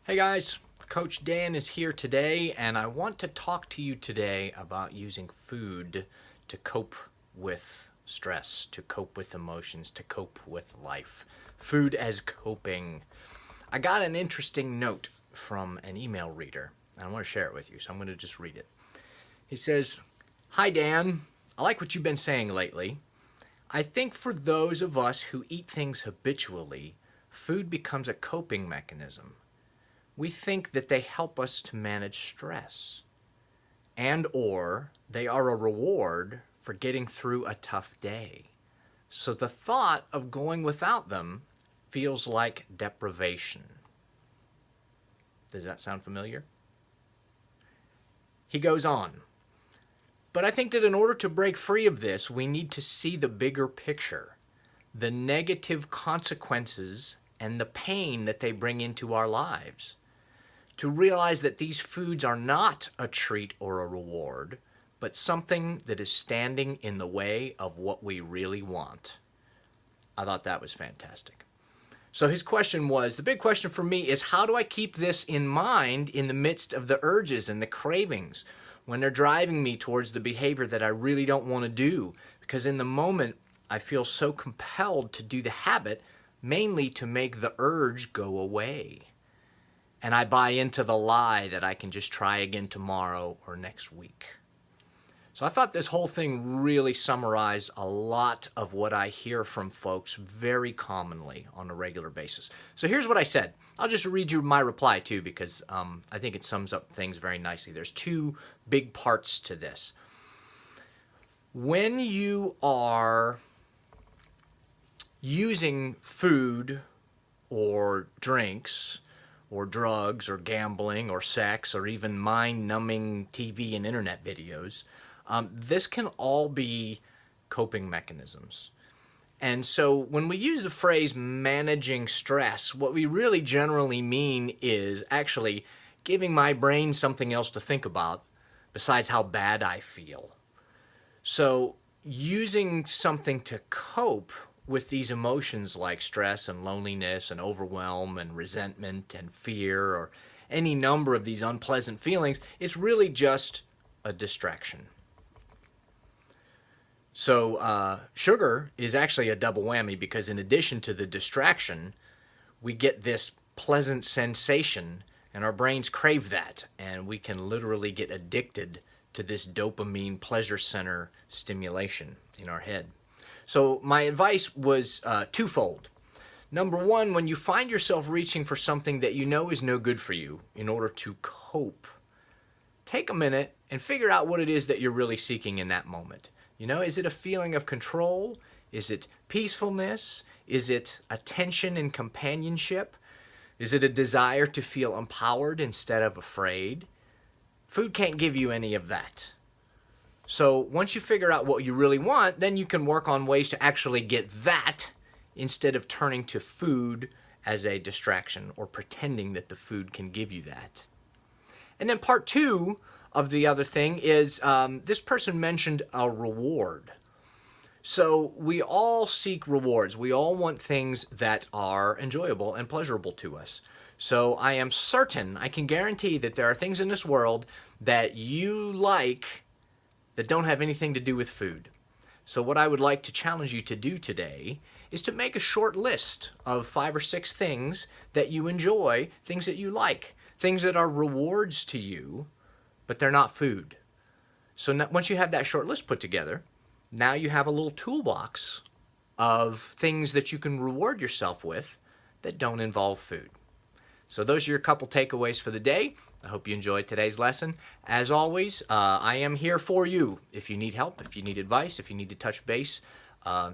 Hey guys, Coach Dan is here today, and I want to talk to you today about using food to cope with stress, to cope with emotions, to cope with life. Food as coping. I got an interesting note from an email reader, and I want to share it with you, so I'm going to just read it. He says, "Hi Dan, I like what you've been saying lately. I think for those of us who eat things habitually, food becomes a coping mechanism. We think that they help us to manage stress, and or they are a reward for getting through a tough day. So the thought of going without them feels like deprivation." Does that sound familiar? He goes on, "But I think that in order to break free of this, we need to see the bigger picture, the negative consequences and the pain that they bring into our lives. To realize that these foods are not a treat or a reward, but something that is standing in the way of what we really want." I thought that was fantastic. So his question was, the big question for me is, how do I keep this in mind in the midst of the urges and the cravings when they're driving me towards the behavior that I really don't want to do? Because in the moment, I feel so compelled to do the habit, mainly to make the urge go away. And I buy into the lie that I can just try again tomorrow or next week. So I thought this whole thing really summarized a lot of what I hear from folks very commonly on a regular basis. So here's what I said. I'll just read you my reply too, because I think it sums up things very nicely. There's two big parts to this. When you are using food or drinks or drugs or gambling or sex or even mind-numbing TV and internet videos, this can all be coping mechanisms. And so when we use the phrase managing stress, what we really generally mean is actually giving my brain something else to think about besides how bad I feel. So using something to cope with these emotions like stress and loneliness and overwhelm and resentment and fear or any number of these unpleasant feelings, it's really just a distraction. So sugar is actually a double whammy, because in addition to the distraction, we get this pleasant sensation and our brains crave that, and we can literally get addicted to this dopamine pleasure center stimulation in our head. So my advice was twofold. Number one, when you find yourself reaching for something that you know is no good for you in order to cope, take a minute and figure out what it is that you're really seeking in that moment. You know, is it a feeling of control? Is it peacefulness? Is it attention and companionship? Is it a desire to feel empowered instead of afraid? Food can't give you any of that. So once you figure out what you really want, then you can work on ways to actually get that instead of turning to food as a distraction or pretending that the food can give you that. And then part two of the other thing is this person mentioned a reward. So we all seek rewards. We all want things that are enjoyable and pleasurable to us. So I am certain, I can guarantee that there are things in this world that you like that don't have anything to do with food. So what I would like to challenge you to do today is to make a short list of 5 or 6 things that you enjoy, things that you like, things that are rewards to you, but they're not food. So once you have that short list put together, now you have a little toolbox of things that you can reward yourself with that don't involve food. So those are your couple takeaways for the day. I hope you enjoyed today's lesson. As always, I am here for you. If you need help, if you need advice, if you need to touch base,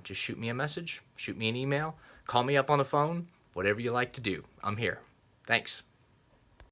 just shoot me a message, shoot me an email, call me up on the phone, whatever you like to do. I'm here. Thanks.